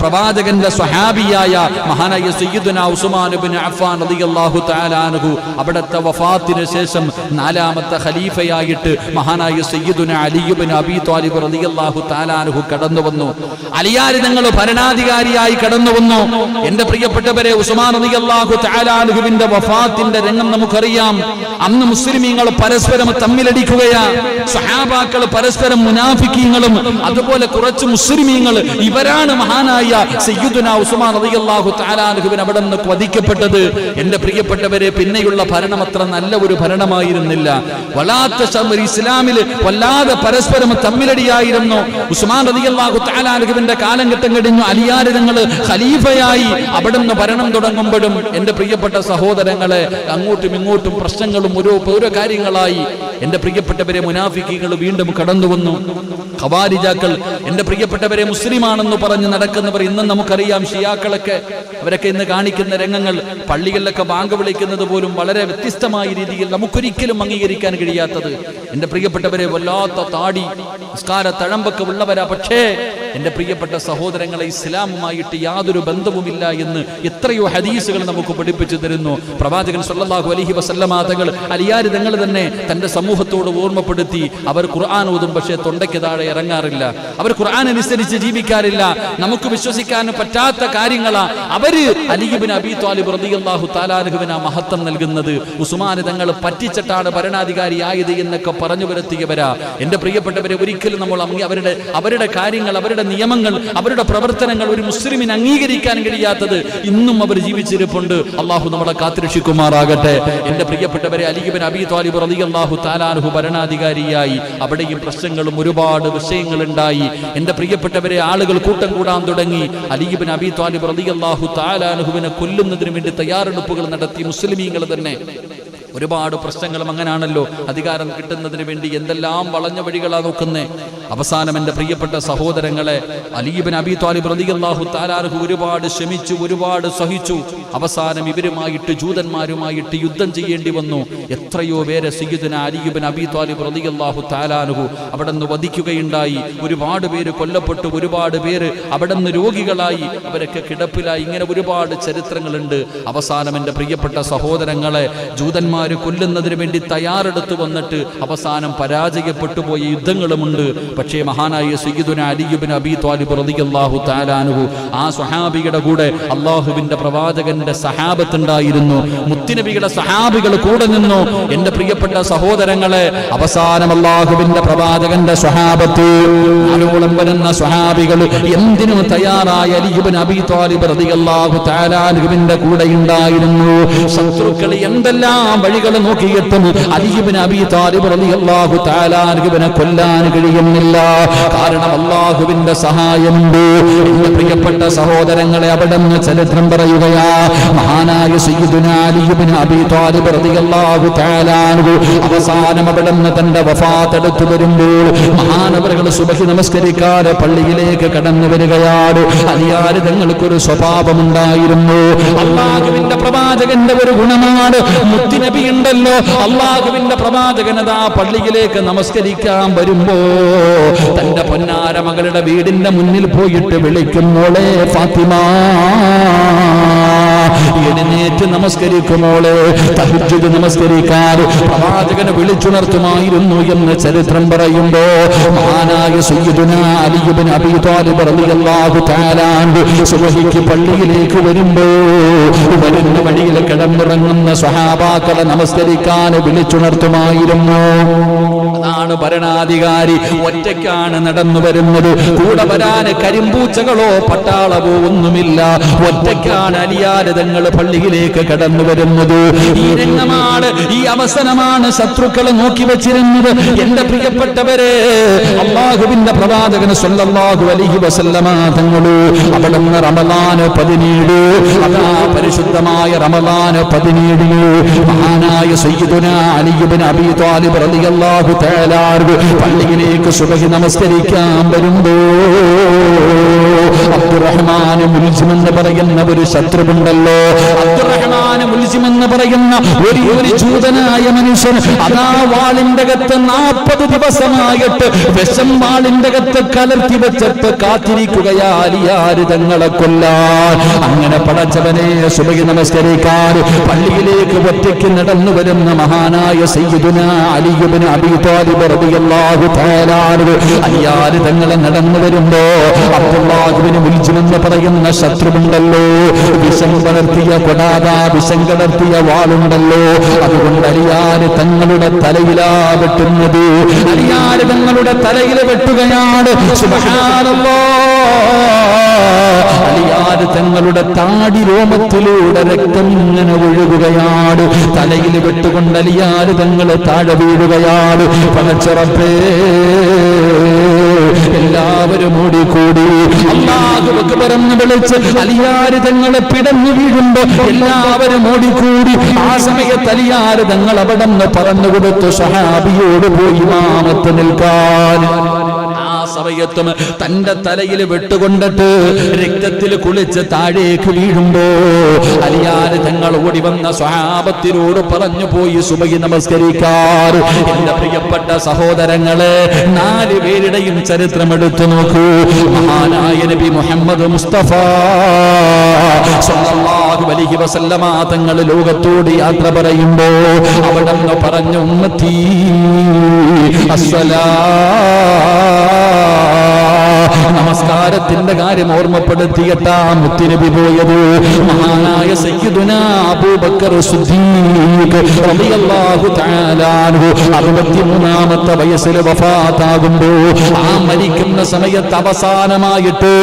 പ്രവാചകന്റെ സ്വഹാബിയായ മഹാനായ സയ്യിദുനാ ഉസ്മാൻ ഇബ്നു അഫ്ഫാൻ റളിയല്ലാഹു തആല അൻഹു അവിടുത്തെ വഫാത്തിന് ശേഷം 4ാമത്തെ ഖലീഫയായിട്ട് മഹാനായ സയ്യിദുനാ അലി ഇബ്നു അബീ ത്വാലിബ് റളിയല്ലാഹു തആല അൻഹു കടന്നു വന്നു. അലിയാരി തങ്ങൾ ഭരണാധികാരിയായി കടന്നു വന്നു. എന്റെ പ്രിയപ്പെട്ടവരെ, ഉസ്മാൻ റളിയല്ലാഹു തആല അൻഹുവിന്റെ വഫാത്തിന്റെ രംഗം നമുക്കറിയാം. അന്ന് മുസ്ലിമീങ്ങൾ പരസ്പരം തമ്മിലടിക്കുകയാ. സ്വഹാബാക്കൾ പരസ്പരം മുനാഫിക്കീങ്ങളും അതുപോലെ കുറച്ച് മുസ്ലിമീങ്ങൾ, ഇവരാണ് മഹാനായ സയ്യിദുനാ ഉസ്മാൻ റളിയല്ലാഹു തആല അൻഹുവിനെ അവിടെ നിന്ന് വധിക്കപ്പെട്ടത്. എന്റെ പ്രിയപ്പെട്ടവരെ, പിന്നെയുള്ള ഭരണം അത്ര നല്ല ഒരു ഭരണമായിരുന്നില്ല. ഇസ്ലാമിൽ വല്ലാതെ പരസ്പരം തമ്മിലടിയായിരുന്നു. ഉസ്മാൻ റളിയല്ലാഹു തആല അൻഹുവിന്റെ കാലഘട്ടം കഴിഞ്ഞു. അലിയാരി തങ്ങൾ ഖലീഫയായി അവിടെ നിന്ന് ഭരണം തുടങ്ങുമ്പോഴും എന്റെ പ്രിയപ്പെട്ട സഹോദരങ്ങളെ, അങ്ങോട്ടും ഇങ്ങോട്ടും പ്രശ്നങ്ങളും ഓരോ കാര്യങ്ങളായി. എന്റെ പ്രിയപ്പെട്ടവരെ, മുനാഫിക്കുകൾ വീണ്ടും കടന്നു വന്നു. ഖവാരിജാക്കൾ, എന്റെ പ്രിയപ്പെട്ടവരെ, മുസ്ലിമാണെന്ന് പറഞ്ഞ് നടക്കുന്നവർ ഇന്നും നമുക്കറിയാം. ഷിയാക്കളൊക്കെ, അവരൊക്കെ ഇന്ന് കാണിക്കുന്ന രംഗങ്ങൾ, പള്ളികളിലൊക്കെ ബാങ്ക് വിളിക്കുന്നത് പോലും വളരെ വ്യത്യസ്തമായ രീതിയിൽ നമുക്കൊരിക്കലും അംഗീകരിക്കാൻ കഴിയാത്തത്. എന്റെ പ്രിയപ്പെട്ടവരെ, വല്ലാത്ത താടി നിസ്കാര തഴമ്പൊക്കെ ഉള്ളവരാ. പക്ഷേ എന്റെ പ്രിയപ്പെട്ട സഹോദരങ്ങളെ, ഇസ്ലാമുമായിട്ട് യാതൊരു ബന്ധവുമില്ല എന്ന് എത്രയോ ഹദീസുകൾ നമുക്ക് പഠിപ്പിച്ചു തരുന്നു. പ്രവാചകൻ സല്ലല്ലാഹു അലൈഹി വസല്ലമ തങ്ങൾ അലിയാരി തങ്ങൾ തന്നെ തന്റെ സമൂഹത്തോട് ഓർമ്മപ്പെടുത്തി, അവർ ഖുർആൻ ഓതും, പക്ഷേ തൊണ്ടയ്ക്ക് താഴെ ഇറങ്ങാറില്ല. അവർ ഖുർആൻ അനുസരിച്ച് ജീവിക്കാറില്ല. നമുക്ക് വിശ്വസിക്കാൻ പറ്റാത്ത കാര്യങ്ങളാ അവര് അലി ഇബ്നു അബീ ത്വാലിബ് റളിയല്ലാഹു തആല അൻഹുവിന് മഹത്വം നൽകുന്നത്. ഉസ്മാൻ തങ്ങൾ പറ്റിച്ചിട്ടാണ് ഭരണാധികാരിയായത് എന്നൊക്കെ പറഞ്ഞു വരുത്തിയവരാ. എന്റെ പ്രിയപ്പെട്ടവരെ, ഒരിക്കലും നമ്മൾ അവരുടെ കാര്യങ്ങൾ, അവരുടെ നിയമങ്ങൾ, അവരുടെ പ്രവർത്തനങ്ങൾ ഒരു മുസ്ലിമിന് അംഗീകരിക്കാൻ കഴിയാത്തത് ഇന്നും അവർ ജീവിച്ചിരിപ്പുണ്ട്. അള്ളാഹു നമ്മളെ കാത്തുരക്ഷിക്കുമാറാകട്ടെ. എന്റെ പ്രിയപ്പെട്ടവരെ, അലി ഇബ്നു അബീ ത്വാലിബ് റളിയല്ലാഹു തആല അൻഹു ഭരണാധികാരിയായി. അവിടെയും പ്രശ്നങ്ങളും ഒരുപാട് വിഷയങ്ങൾ ഉണ്ടായി. എന്റെ പ്രിയപ്പെട്ടവരെ, ആളുകൾ കൂട്ടം കൂടാൻ തുടങ്ങി. അലി ഇബ്നു അബീ ത്വാലിബ് റളിയല്ലാഹു തആല അൻഹുവിനെ കൊല്ലുന്നതിന് വേണ്ടി തയ്യാറെടുപ്പുകൾ നടത്തി മുസ്ലിമീങ്ങൾ തന്നെ. ഒരുപാട് പ്രശ്നങ്ങളും അങ്ങനാണല്ലോ. അധികാരം കിട്ടുന്നതിന് വേണ്ടി എന്തെല്ലാം വളഞ്ഞ വഴികളാ നോക്കുന്നേ. അവസാനം എന്റെ പ്രിയപ്പെട്ട സഹോദരങ്ങളെ, അലി ഇബ്നു അബീ ത്വാലിബ് റളിയല്ലാഹു തആല അൻഹു ഒരുപാട് ശ്രമിച്ചു, ഒരുപാട് സഹിച്ചു. അവസാനം ഇവരുമായിട്ട്, ജൂതന്മാരുമായിട്ട് യുദ്ധം ചെയ്യേണ്ടി വന്നു. എത്രയോ പേരെ സയ്യിദുനാ അലി ഇബ്നു അബീ ത്വാലിബ് റളിയല്ലാഹു തആല അൻഹു അവിടെ നിന്ന് വധിക്കുകയുണ്ടായി. ഒരുപാട് പേര് കൊല്ലപ്പെട്ടു, ഒരുപാട് പേര് അവിടെ നിന്ന് രോഗികളായി, അവരൊക്കെ കിടപ്പിലായി. ഇങ്ങനെ ഒരുപാട് ചരിത്രങ്ങളുണ്ട്. അവസാനം എന്റെ പ്രിയപ്പെട്ട സഹോദരങ്ങളെ, ജൂതന്മാർ കൊല്ലുന്നതിന് വേണ്ടി തയ്യാറെടുത്തു വന്നിട്ട് അവസാനം പരാജയപ്പെട്ടു പോയ യുദ്ധങ്ങളുമുണ്ട്. പക്ഷേ മഹാനായ സയ്യിദുനാ അലി ഇബ്നു അബീ ത്വാലിബ് റളിയല്ലാഹു തആല അൻഹു ആ സ്വഹാബിയുടെ കൂടെ അല്ലാഹുവിന്റെ പ്രവാചകന്റെ സഹാബത്ത് ഉണ്ടായിരുന്നു. മുത്തുനബിയുടെ സഹാബികൾ കൂടെ നിന്നു. എന്റെ പ്രിയപ്പെട്ട സഹോദരങ്ങളെ, അവസാനം അല്ലാഹുവിന്റെ പ്രവാചകന്റെ സ്വഹാബത്ത്, ആലോളം വരുന്ന സ്വഹാബികൾ എന്തിനു തയ്യാറായ അലി ഇബ്നു അബീ ത്വാലിബ് റളിയല്ലാഹു തആല അൻഹുവിന്റെ കൂടെ ഉണ്ടായിരുന്നു. ശത്രുക്കൾ എന്തെല്ലാം വഴികൾ നോക്കിയിട്ടും അലി ഇബ്നു അബീ ത്വാലിബ് റളിയല്ലാഹു തആല അൻഹുവിനെ കൊല്ലാൻ കഴിയുന്നില്ല. കാരണം അല്ലാഹുവിന്റെ സഹായമുണ്ട്. എന്റെ പ്രിയപ്പെട്ട സഹോദരങ്ങളെ, അവിടെ നിന്ന് ചരിത്രം പറയുകയാ. മഹാനായ സയ്യിദുനാ അലി ഇബ്നു അബീ ത്വാലിബ് റളിയല്ലാഹു തആല അൻഹു അവസാനം അവിടെ നിന്ന് തന്റെ വഫാത്ത് അടുത്തു വരുമ്പോൾ മഹാനവറുകൾ സുബ്ഹി നമസ്കരിക്കാതെ പള്ളിയിലേക്ക് കടന്നു വരികയാണ്. അലിയാരി തങ്ങൾക്കൊരു സ്വഭാവമുണ്ടായിരുന്നു. അല്ലാഹുവിന്റെ പ്രവാചകന്റെ ഒരു ഗുണമാണ്, മുത്തുനബി ഉണ്ടല്ലോ, അല്ലാഹുവിന്റെ പ്രവാചകനതാ പള്ളിയിലേക്ക് നമസ്കരിക്കാൻ വരുമ്പോ തന്റെ പൊന്നാര മകളുടെ വീടിന്റെ മുന്നിൽ പോയിട്ട് വിളിക്കും, മോളെ ഫാത്തിമ, എഴുന്നേറ്റ് നമസ്കരിക്കുമോളെ. തഹജ്ജുദ് നമസ്കരിക്കാൻ പ്രവാചകനെ വിളിച്ചുണർത്തുമായിരുന്നു എന്ന് ചരിത്രം പറയുമ്പോ മഹാനായ സയ്യിദുനാ അലി ഇബ്നു അബീ ത്വാലിബ് റളിയല്ലാഹു തആല അൻഹു സുബ്ഹിക്ക് പള്ളിയിലേക്ക് വരുമ്പോ വരുന്ന വഴിയിൽ കിടന്നിറങ്ങുന്ന സ്വഹാബാക്കളെ നമസ്കരിക്കാൻ വിളിച്ചുണർത്തുമായിരുന്നു. അതാണ് ഭരണാധികാരി. ഒറ്റയ്ക്കാണ് നടന്നു വരുന്നത്. കൂടെ വരാൻ കരിമ്പൂച്ചകളോ പട്ടാളവോ ഒന്നുമില്ല. ഒറ്റയ്ക്കാണ് അലിയാരി തങ്ങൾ പള്ളിയിലേക്ക് കടന്നു വരുന്നത്. ഈ രംഗമാണ്, ഈ അവസരമാണ് ശത്രുക്കൾ നോക്കി വെച്ചിരുന്നത്. എന്റെ പ്രിയപ്പെട്ടവരെ, അല്ലാഹുവിന്റെ പ്രവാചകൻ സല്ലല്ലാഹു അലൈഹി വസല്ലമ തങ്ങൾ അവിടെ നിന്ന് റമളാൻ 17, അതാ പരിശുദ്ധമായ റമളാൻ 17 മഹാനായ സയ്യിദുനാ അലി ഇബ്നു അബീ ത്വാലിബ് റളിയല്ലാഹു തആല പള്ളിയിലേക്ക് സുബഹി നമസ്കരിക്കാൻ വരുമ്പോ അബ്ദുറഹ്മാൻ മുൽജിം എന്ന് പറയുന്ന ഒരു ശത്രുവുണ്ടല്ലോ. അബ്ദുറഹ്മാൻ മുൽജിം എന്ന് പറയുന്ന ഒരു ജൂതനായ മനുഷ്യൻ അതാ വാളിന്റെ അകത്ത് 40 ദിവസമായിട്ട് വിഷം വാളിന്റെ അകത്ത് കലർത്തി വെച്ചിട്ട് കാത്തിരിക്കുകയാ അലിയാര് തങ്ങളെ കൊല്ലാൻ. അങ്ങനെ പടച്ചവനെ സുബഹി നമസ്കരിക്കാൻ പള്ളിയിലേക്ക് ഒറ്റയ്ക്ക് നടന്നു വരുന്ന മഹാനായ സയ്യിദുനാ അലി ഇബ്നു അബീ ത്വാലിബ് റളിയല്ലാഹു തആല അലിയാര് തങ്ങളെ നടന്നു വരുമ്പോ അബ്ദുല്ലാഹിബ്നു മുൽജിം എന്ന് പറയുന്ന ശത്രുവുണ്ടല്ലോ, വിഷം കലർത്തിയ കൊടാത, വിഷം കലർത്തിയ വാളുണ്ടല്ലോ. അതുകൊണ്ട് അലിയാര് തങ്ങളുടെ തലയിലാ വെട്ടുന്നത്. അലിയാര് തങ്ങളുടെ തലയിൽ വെട്ടുകയാണ്. സുബ്ഹാനല്ലാഹ്. അലിയാര് തങ്ങളുടെ താടി രോമത്തിലൂടെ രക്തം ഇങ്ങനെ ഒഴുകുകയാണ്. തലയിൽ വെട്ടുകൊണ്ട് അലിയാര് തങ്ങൾ താഴെ വീഴുകയാണ്. പടച്ചറപ്പേ, എല്ലാവരും ഓടിക്കൂടി അല്ലാഹു അക്ബർ എന്ന് വിളിച്ച് അലിയാര് തങ്ങളെ പിടഞ്ഞു വീഴുമ്പോ എല്ലാവരും ഓടിക്കൂടി. ആ സമയത്ത് അലിയാര് തങ്ങൾ അവിടെ നിന്ന് പറഞ്ഞു കൊടുത്തു സ്വഹാബിയോട് പോയി ഇമാമത്ത് നിൽക്കാൻ. ആ സമയത്തും തന്റെ തലയിൽ വെട്ടുകൊണ്ടിട്ട് രക്തത്തിൽ കുളിച്ച് താഴേക്ക് വീഴുമ്പോ അലിയാര് തങ്ങൾ ഓടി വന്ന സ്വഹാബത്തിനോട് പറഞ്ഞു പോയി സുബഹി നമസ്കരിക്കാൻ. എന്റെ പ്രിയപ്പെട്ട സഹോദരങ്ങളെ, 4 പേരുടെയും ചരിത്രം എടുത്തു നോക്കൂ. മഹാനായ നബി മുഹമ്മദ് മുസ്തഫ സ്വല്ലല്ലാഹു അലൈഹി വസല്ലമ തങ്ങൾ ലോകത്തോട് യാത്ര പറയുമ്പോ അവിടെ നിന്ന് പറഞ്ഞു ഉമ്മത്തി അസ്സലാ, നമസ്കാരത്തിന്റെ കാര്യം ഓർമ്മപ്പെടുത്തിയിട്ടാ മുത്തുനബി പോയത്. മഹാനായ സയ്യിദുനാ അബൂബക്കർ സിദ്ദീഖ് റളിയല്ലാഹു തആല അൻഹു 63ാമത്തെ വയസ്സിൽ വഫാത്താകുമ്പോ ആ മരിക്കുന്ന സമയത്ത് അവസാനമായിട്ട്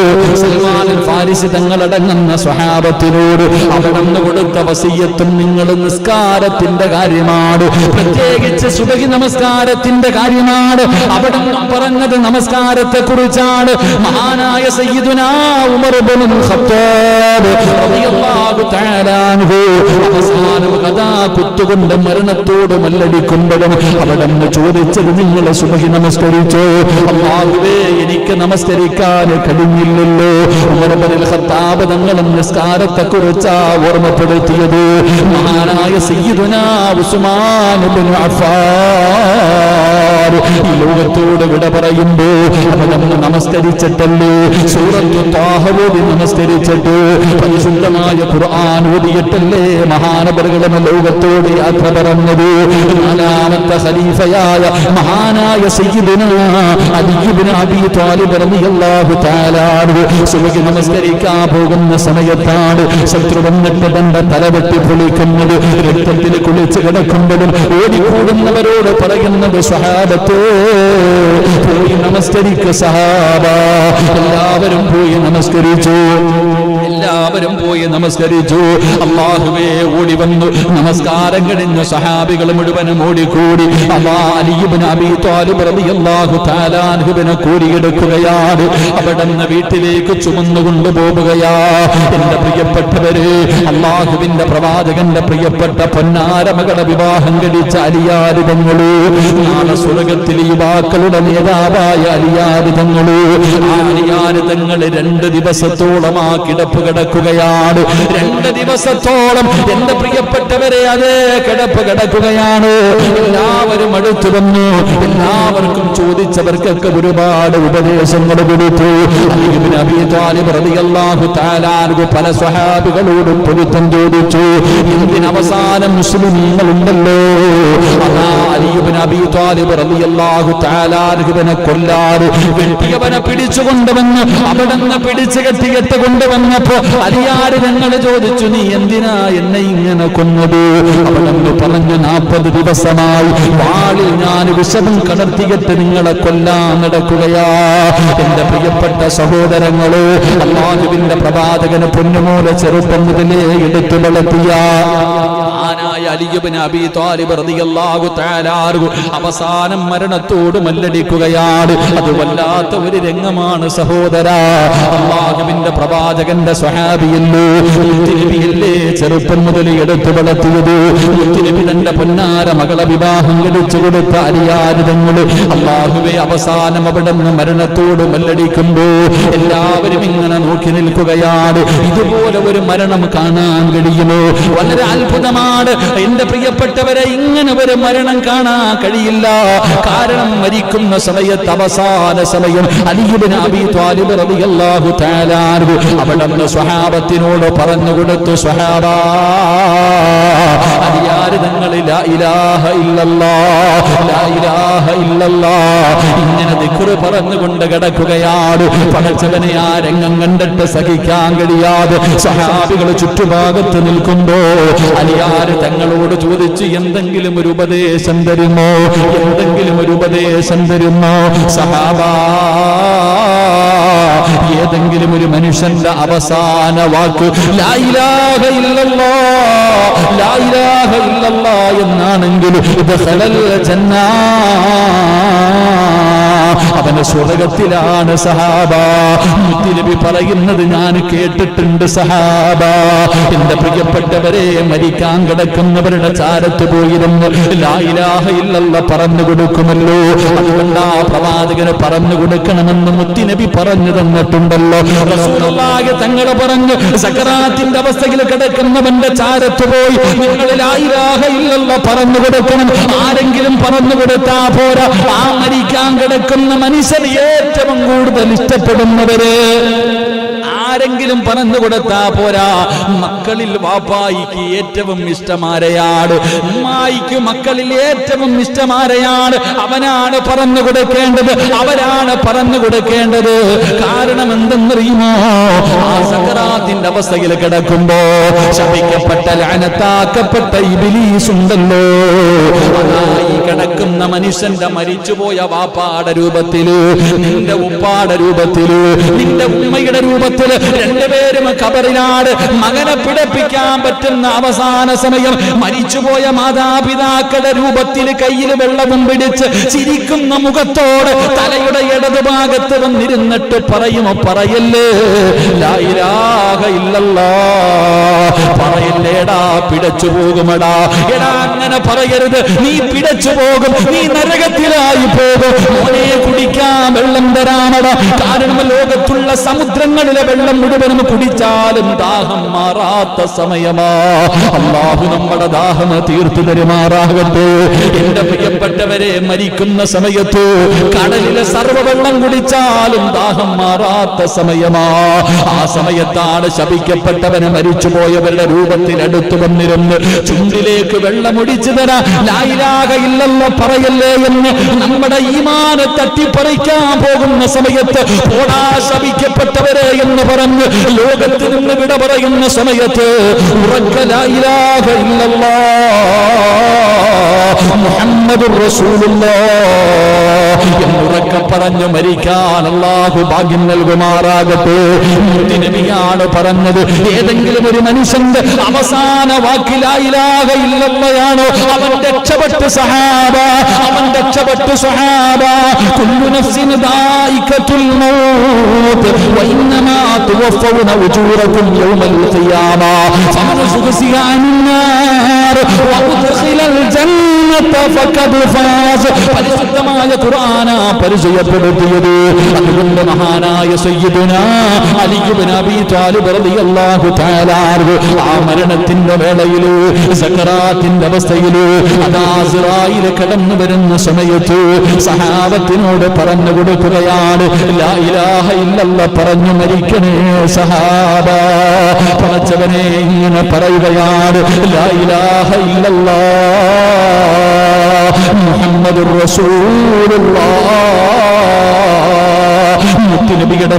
സൽമാൻ ഫാരിസി തങ്ങളടങ്ങുന്ന സ്വഹാബത്തിനോട് അവിടുന്ന് കൊടുത്ത വസിയ്യത്തും നിങ്ങൾ നിസ്കാരത്തിന്റെ കാര്യമാണ്, പ്രത്യേകിച്ച് സുബഹി നമസ്കാരത്തിന്റെ കാര്യമാണ്. അവിടുന്ന് പറഞ്ഞത് നമസ്കാരത്തെ കുറിച്ചാണ്. മഹാനായ സയ്യിദുനാ ഉമർ ഇബ്നുൽ ഖത്താബ് റളിയല്ലാഹു തആല അൻഹു അവസാനം കഥാ കുത്തുകൊണ്ട് മരണത്തോട് മല്ലടിക്കുമ്പോഴും അവിടുന്ന് ചോദിച്ചത് നിങ്ങൾ സുബഹി നമസ്കരിച്ചോ? അല്ലാഹുവേ, എനിക്ക് നമസ്കരിക്കാൻ കഴിഞ്ഞില്ലല്ലോ. ഉമർ ഇബ്നുൽ ഖത്താബ് തങ്ങൾ നിസ്കാരത്തെ കുറിച്ചാ ഓർമ്മപ്പെടുത്തിയത്. മഹാനായ സയ്യിദുനാ ഉസ്മാൻ ഇബ്നു അഫ്ഫാൻ ഈ ലോകത്തോട് വിട പറയുമ്പോ അവിടുന്ന് നമസ്കരിച്ചിട്ടല്ലേ സൂറത്തു ത്വാഹ ഓതി നമസ്കരിച്ചിട്ട് പരിശുദ്ധമായ ഖുർആൻ ഓതിയിട്ടല്ലേ മഹാനവറുകളും ലോകത്തോട് യാത്ര പറഞ്ഞത്. 4ാമത്തെ ഖലീഫയായ മഹാനായ സയ്യിദുനാ അലി ഇബ്നു അബീ ത്വാലിബ് റളിയല്ലാഹു തആല അൻഹു സുബഹി നമസ്കരിക്കാൻ പോകുന്ന സമയത്താണ് ശത്രു വന്നിട്ട് തന്റെ തലവെട്ടി പൊളിക്കുന്നത്. രക്തത്തിൽ കുളിച്ച് കിടക്കുമ്പോഴും ഓടിക്കൂടുന്നവരോട് പറയുന്നത് സ്വഹാബത്തേ, പോയി നമസ്കരിക്കുക സഹാബ. എല്ലാവരും പോയി നമസ്കരിച്ചു. എല്ലാവരും പോയി നമസ്കരിച്ചു. അല്ലാഹുവേ, ഓടി വന്നു. നമസ്കാരം കഴിഞ്ഞ സഹാബികൾ മുഴുവനും ഓടിക്കൂടി അലി ഇബ്നു അബീ ത്വാലിബ് റളിയല്ലാഹു തആല അൻഹുവിനെ കൂടിയെടുക്കുകയാണ്. അവിടുന്ന് വീട്ടിലേക്ക് ചുമന്നു കൊണ്ടുപോവുകയാ. എന്റെ പ്രിയപ്പെട്ടവരെ, അല്ലാഹുവിന്റെ പ്രവാചകന്റെ പ്രിയപ്പെട്ട പൊന്നാര മകളെ വിവാഹം കഴിച്ച അലിയാര് തങ്ങള് നാളെ സ്വർഗത്തിൽ യുവാക്കളുടെ നേതാവായ അലിയാര് തങ്ങള് അലിയാര് തങ്ങൾ 2 ദിവസത്തോളം ആ കിടപ്പ് കിടക്കുകയാണ്. 2 ദിവസത്തോളം എന്റെ പ്രിയപ്പെട്ടവരെ അതേ കിടപ്പ് കിടക്കുകയാണ്. എല്ലാവരും അടുത്തു വന്നു. എല്ലാവർക്കും ചോദിച്ചവർക്കൊക്കെ ഒരുപാട് ഉപദേശങ്ങൾ കൊടുത്തു. അലി ഇബ്നു അബീ ത്വാലിബ് റളിയല്ലാഹു തആല അൻഹു പല സ്വഹാബികളോടും പൊരുത്തം ചോദിച്ചു. ഇതിനവസാനം മുസ്ലിമീങ്ങളുണ്ടല്ലോ, അതാ അലി ഇബ്നു അബീ ത്വാലിബ് റളിയല്ലാഹു തആല അൻഹുവിനെ കൊല്ലാറ് വെട്ടിയവനെ പിടിച്ചുകൊണ്ടുവന്ന് അവിടുന്ന് പിടിച്ചു കെട്ടിയിട്ട് കൊണ്ടുവന്നപ്പോ അലിയാര് തങ്ങൾ ചോദിച്ചു, നീ എന്തിനാ എന്നെ ഇങ്ങനെ കൊന്നത്? അവിടുന്ന് പറഞ്ഞു, 40 ദിവസമായി വാളിൽ ഞാൻ വിഷമം കലർത്തിയിട്ട് നിങ്ങളെ കൊല്ലാൻ നടക്കുകയാ. എന്റെ പ്രിയപ്പെട്ട സഹോദരങ്ങള്, അല്ലാഹുവിന്റെ പ്രവാചകന് പൊന്നുമോലെ ചെറുപ്പം മുതലേ എടുത്തു വളർത്തിയ അലി ഇബ്നു അബീ ത്വാലിബ് റളിയല്ലാഹു തആല അൻഹു അവസാനം മരണത്തോട് മല്ലടിക്കുകയാണ്. അത് വല്ലാത്ത ഒരു രംഗമാണ് സഹോദരാ. അല്ലാഹുവിന്റെ പ്രവാചകന്റെ സ്വഹാബി നബിയല്ലോ, നബിയല്ലേ ചെറുപ്പം മുതൽ എടുത്തു വളർത്തിയത്. നബി തന്റെ പൊന്നാര മകളെ വിവാഹം കഴിച്ചു കൊടുത്ത അലിയാരിതങ്ങള് അല്ലാഹുവേ അവസാനം അവിടെ നിന്ന് മരണത്തോട് മല്ലടിക്കുമ്പോ എല്ലാവരും ഇങ്ങനെ നോക്കി നിൽക്കുകയാണ്. ഇതുപോലെ ഒരു മരണം കാണാൻ കഴിയുമോ? വളരെ അത്ഭുതമാണ് എന്റെ പ്രിയപ്പെട്ടവരെ. ഇങ്ങനെ ഒരു മരണം കാണാൻ കഴിയില്ല. കാരണം മരിക്കുന്ന സമയത്ത് അവസാന സമയം അലി ഇബ്നു അബീ ത്വാലിബ് റളിയല്ലാഹു തആല അൻഹു അവിടെ സ്വഹാബത്തിനോട് പറഞ്ഞു കൊടുത്തു, സ്വഹാബാ അലിയാര് തങ്ങൾ ലാ ഇലാഹ ഇല്ലല്ലാഹ് ലാ ഇലാഹ ഇല്ലല്ലാഹ് ഇങ്ങനെ ദിക്ർ പറഞ്ഞുകൊണ്ട് കിടക്കുകയാണ്. പടച്ചവനെ ആ രംഗം കണ്ടിട്ട് സഹിക്കാൻ കഴിയാതെ സഹാബികൾ ചുറ്റുഭാഗത്ത് നിൽക്കുമ്പോ അലിയാര് തങ്ങളോട് ചോദിച്ചു, എന്തെങ്കിലും ഒരു ഉപദേശം തരുമോ, എന്തെങ്കിലും ഒരു ഉപദേശം തരുമോ? സഹാബാ, ഏതെങ്കിലും ഒരു മനുഷ്യന്റെ അവസാന വാക്ക് ലാ ഇലാഹ ഇല്ലല്ലാഹ് ലാ ഇലാഹ ഇല്ലല്ലാഹ് എന്നാണെങ്കിൽ ദഖലൽ ജന്ന, അവന് സ്വർഗത്തിലാണ് സഹാബ. മുത്തുനബി പറയുന്നത് ഞാൻ കേട്ടിട്ടുണ്ട് സഹാബ. എന്റെ പ്രിയപ്പെട്ടവരെ, മരിക്കാൻ കിടക്കുന്നവരുടെ ചാരത്ത് പോയിരുന്നു ലാ ഇലാഹ ഇല്ലല്ലാഹ് പറഞ്ഞു കൊടുക്കുമല്ലോ. അതുകൊണ്ട് ആ പ്രവാചകന് പറഞ്ഞു കൊടുക്കണമെന്ന് മുത്തുനബി പറഞ്ഞു തന്നിട്ടുണ്ടല്ലോ. റസൂലുള്ളാഹി തങ്ങൾ പറഞ്ഞു, സക്കറാത്തിന്റെ അവസ്ഥയിൽ കിടക്കുന്നവന്റെ ചാരത്ത് പോയി നിങ്ങൾ ലാ ഇലാഹ ഇല്ലല്ലാഹ് പറഞ്ഞു കൊടുക്കണം. ആരെങ്കിലും പറഞ്ഞു കൊടുത്താ പോരാ, ആ മരിക്കാൻ കിടക്കുന്ന മനുഷ്യന് ഏറ്റവും കൂടുതൽ ഇഷ്ടപ്പെടുന്നവര് ആരെങ്കിലും പറഞ്ഞു കൊടുത്താ പോരാ. മക്കളിൽ വാപ്പായിക്ക് ഏറ്റവും ഇഷ്ടമാരെയാണ്, ഉമ്മായിക്ക് മക്കളിൽ ഏറ്റവും ഇഷ്ടമാരെയാണ്. അവനാണ് പറഞ്ഞു കൊടുക്കേണ്ടത്, അവരാണ് പറഞ്ഞു കൊടുക്കേണ്ടത്. കാരണം എന്തെന്നറിയുമോ? ആ സക്കറാത്തിന്റെ അവസ്ഥയിൽ കിടക്കുമ്പോ ശപിക്കപ്പെട്ട ലഅനത്താക്കപ്പെട്ട ഇബ്ലീസ് ഉണ്ടല്ലോ, ഈ കിടക്കുന്ന മനുഷ്യന്റെ മരിച്ചുപോയ വാപ്പാടെ രൂപത്തില്, നിന്റെ ഉപ്പാടെ രൂപത്തില്, നിന്റെ ഉമ്മയുടെ രൂപത്തില് രണ്ടുപേരും ഖബറിലാണ്. മകനെ പിടപ്പിക്കാൻ പറ്റുന്ന അവസാന സമയം മരിച്ചുപോയ മാതാപിതാക്കളുടെ രൂപത്തിൽ കയ്യിൽ വെള്ളവും പിടിച്ച് ചിരിക്കുന്ന മുഖത്തോട് തലയുടെ ഇടതുഭാഗത്ത് വന്നിരുന്നിട്ട് പറയുമോ, പറയല്ലേ ലാ ഇലാഹ ഇല്ലല്ലാഹ്, പറയല്ലേടാ പിടച്ചു പോകുമടാ. എടാ അങ്ങനെ പറയരുത്, നീ പിടച്ചു പോകും, നീ നരകത്തിലായി പോകും. മോനെ കുടിക്കാൻ വെള്ളം തരാമടാ. കാരണം ലോകത്തുള്ള സമുദ്രങ്ങളിലെ വെള്ളം മുഴുവനും കുടിച്ചാലും ദാഹം മാറാത്ത സമയമാ. അല്ലാഹു നമ്മുടെ ദാഹം തീർത്തു തരുമാറാകട്ടെ. എന്റെ പ്രിയപ്പെട്ടവരെ, മരിക്കുന്ന സമയത്ത് കടലിലെ സർവ്വവെള്ളം കുടിച്ചാലും ദാഹം മാറാത്ത സമയമാ. ആ സമയത്താണ് ശപിക്കപ്പെട്ടവന് മരിച്ചുപോയവരുടെ രൂപത്തിൽ അടുത്തു വന്നിരുന്ന് ചുണ്ടിലേക്ക് വെള്ളമൊടിച്ചു തരാ, ലാ ഇലാഹ ഇല്ലല്ലാഹ് പറയല്ലേ എന്ന് നമ്മുടെ ഈമാനെ തട്ടിപ്പറിക്കാൻ പോകുന്ന സമയത്ത് പോടാ ശപിക്കപ്പെട്ടവരെ എന്ന് പറഞ്ഞ് ലോകത്ത് നിന്ന് വിട പറയുന്ന സമയത്ത് ഉറക്ക ലാ ഇലാഹ ഇല്ലല്ലാഹ് മുഹമ്മദുർ റസൂലുള്ളാഹ് എന്നുറക്കെ പറഞ്ഞു മരിക്കാൻ അല്ലാഹു ഭാഗ്യം നൽകുമാറാകട്ടെ. നബിയാണ് പറഞ്ഞത്, ഏതെങ്കിലും ഒരു മനുഷ്യന്റെ അവസാന വാക്ക് ലാ ഇലാഹ ഇല്ലല്ലാഹ്, അവൻ രക്ഷപ്പെട്ടു സഹാബ, അവൻ രക്ഷപ്പെട്ടു സഹാബ. കുല്ലു നഫ്സിൻ ദായിഖത്തുൽ മൗത്ത് വഇന്നമാ തുവഫൗന ഉജൂറകും യൗമൽ ഖിയാമ ഫമൻ സുഖസിയ അന്നാർ വഉദ്ഖിലൽ ജന്നത ഫഖദ് ഫാസ്. പരിശുദ്ധമായ ഖുർആന പരിചയപ്പെടുത്തിയത്. അതുകൊണ്ട് മഹാനായ സയ്യിദുനാ അലി ഇബ്നു അബീ ത്വാലിബ് റളിയല്ലാഹു തആല അൻഹു ആ മരണത്തിന്റെ വേളയിൽ സക്കറാത്തിന്റെ അവസ്ഥയിൽ അസ്റായീൽ കടന്നു വരുന്ന സമയത്ത് സഹാബത്തിനോട് പറഞ്ഞു കൊടുക്കുകയാണ്, ലാ ഇലാഹ ഇല്ലല്ലാഹ് പറഞ്ഞു മരിക്കണേ സഹാബ. പടച്ചവനെ ഇങ്ങനെ പറയുകയാണ്, ലാ ഇലാഹ ഇല്ലല്ലാഹ് മുഹമ്മദുർ റസൂലുള്ളാഹ്. മുത്തുനബിയുടെ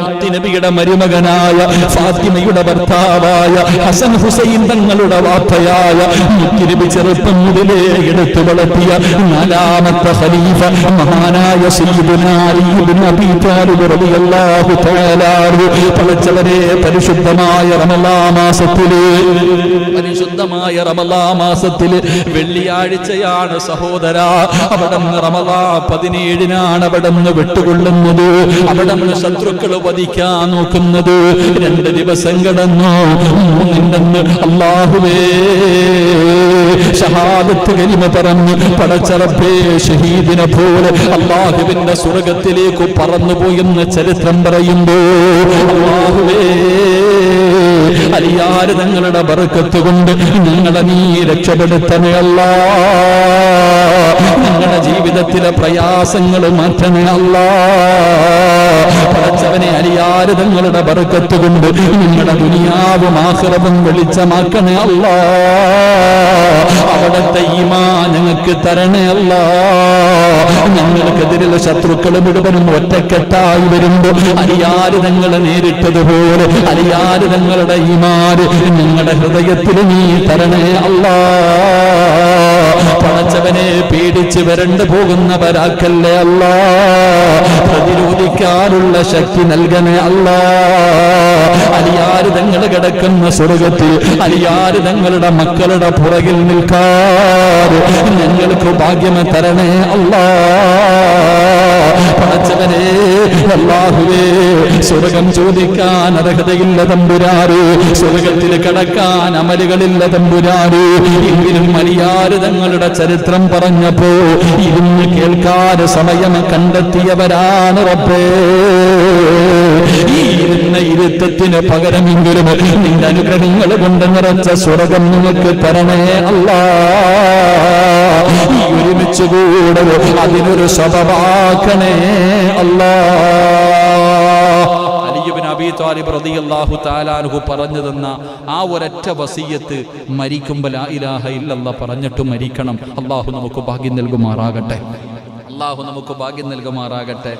മുത്തുനബിയുടെ മരുമകനായ ഫാത്തിമയുടെ ഭർത്താവായ ഹസൻ ഹുസൈൻ തങ്ങളുടെ വാപ്പയായ മുത്തുനബി ചെറുപ്പം മുതലേ എടുത്തു വളർത്തിയ നാലാമത്തെ ഖലീഫ മഹാനായ സയ്യിദുനാ അലി ഇബ്നു അബീ ത്വാലിബ് റളിയല്ലാഹു തആല അൻഹു. പടച്ചവനെ, പരിശുദ്ധമായ റമളാൻ മാസത്തില് വെള്ളിയാഴ്ചയാണ് സഹോദരാ. അവിടുന്ന് റമളാൻ 17-നാണ് അവിടുന്ന് വിട്ടുകൊള്ളുന്നത്. അവിടുന്ന് ശത്രുക്കൾ വധിക്കാൻ മരിക്കാൻ നോക്കുന്നത്. 2 ദിവസം കിടന്നു, 3 അല്ലാഹുവേ ഷഹാദത്ത് കലിമ പറഞ്ഞു പടച്ച റബ്ബേ ഷഹീദിനെ പോലെ അല്ലാഹുവിന്റെ സ്വർഗ്ഗത്തിലേക്ക് പറന്നുപോയെന്ന് ചരിത്രം പറയുമ്പോ അല്ലാഹുവേ അലിയാര് തങ്ങളുടെ ബർക്കത്ത് കൊണ്ട് ഞങ്ങളെ നീ രക്ഷപ്പെടുത്തണേ അല്ലാ, ഞങ്ങളുടെ ജീവിതത്തിലെ പ്രയാസങ്ങൾ മാറ്റണേ അല്ലാ. പടച്ചവനെ അലിയാര് തങ്ങളുടെ ബർക്കത്ത് കൊണ്ട് ഞങ്ങളുടെ ദുനിയാവും ആഖിറവും വെളിച്ചമാക്കണേ അല്ലാ. അവിടത്തെ ഈമാൻ ഞങ്ങൾക്ക് തരണേ അല്ലാ. ഞങ്ങൾക്കെതിരെ ശത്രുക്കൾ മുഴുവനും ഒറ്റക്കെട്ടായി വരുമ്പോൾ അലിയാര് തങ്ങളെ നേരിട്ടതുപോലെ അലിയാര് തങ്ങളുടെ ഈമാൻ ഞങ്ങളുടെ ഹൃദയത്തിൽ നീ തരണേ അല്ലാ. പടച്ചവനെ പേടിച്ച് വരണ്ടു പോകുന്നവരാക്കല്ലേ അല്ലാ, പ്രതിരോധിക്കാനുള്ള ശക്തി നൽകണേ അല്ലാ. അലിയാര് തങ്ങൾ കിടക്കുന്ന സ്വർഗ്ഗത്തിൽ അലിയാര് തങ്ങളുടെ മക്കളുടെ പുറകിൽ നിൽക്കാതെ ഞങ്ങൾക്ക് ഭാഗ്യം തരണേ അല്ലാ. പടച്ചവനെ അല്ലാഹുവേ സ്വർഗ്ഗം ചോദിക്കാൻ അർഹതയില്ല തമ്പുരാനേ, സ്വർഗ്ഗത്തിൽ കടക്കാൻ അമലുകളില്ല തമ്പുരാനേ. എങ്കിലും അലിയാര് തങ്ങളുടെ ചരിത്രം പറഞ്ഞപ്പോ ഇരുന്ന് കേൾക്കാൻ സമയം കണ്ടെത്തിയവരാണ് റബ്ബേ. ഈ ഇരുന്ന ഇരുത്തത്തിന് പകരമെങ്കിലും നിന്റെ അനുഗ്രഹങ്ങൾ കൊണ്ട് നിറച്ച സ്വർഗ്ഗം നിങ്ങൾക്ക് തരണേ അല്ലാ. ഈ ഒരുമിച്ച് കൂടെ അതിനൊരു സബബാക്കണേ അല്ലാ. അലി ഇബ്നു അബീ ത്വാലിബ് റളിയല്ലാഹു തആല അൻഹു പറഞ്ഞു തന്ന ആ ഒരൊറ്റ വസിയത്ത് മരിക്കുമ്പോൾ ലാ ഇലാഹ ഇല്ലല്ലാഹ് പറഞ്ഞിട്ട് മരിക്കണം. അല്ലാഹു നമുക്ക് ഭാഗ്യം നൽകുമാറാകട്ടെ. അല്ലാഹു നമുക്ക് ഭാഗ്യം നൽകുമാറാകട്ടെ.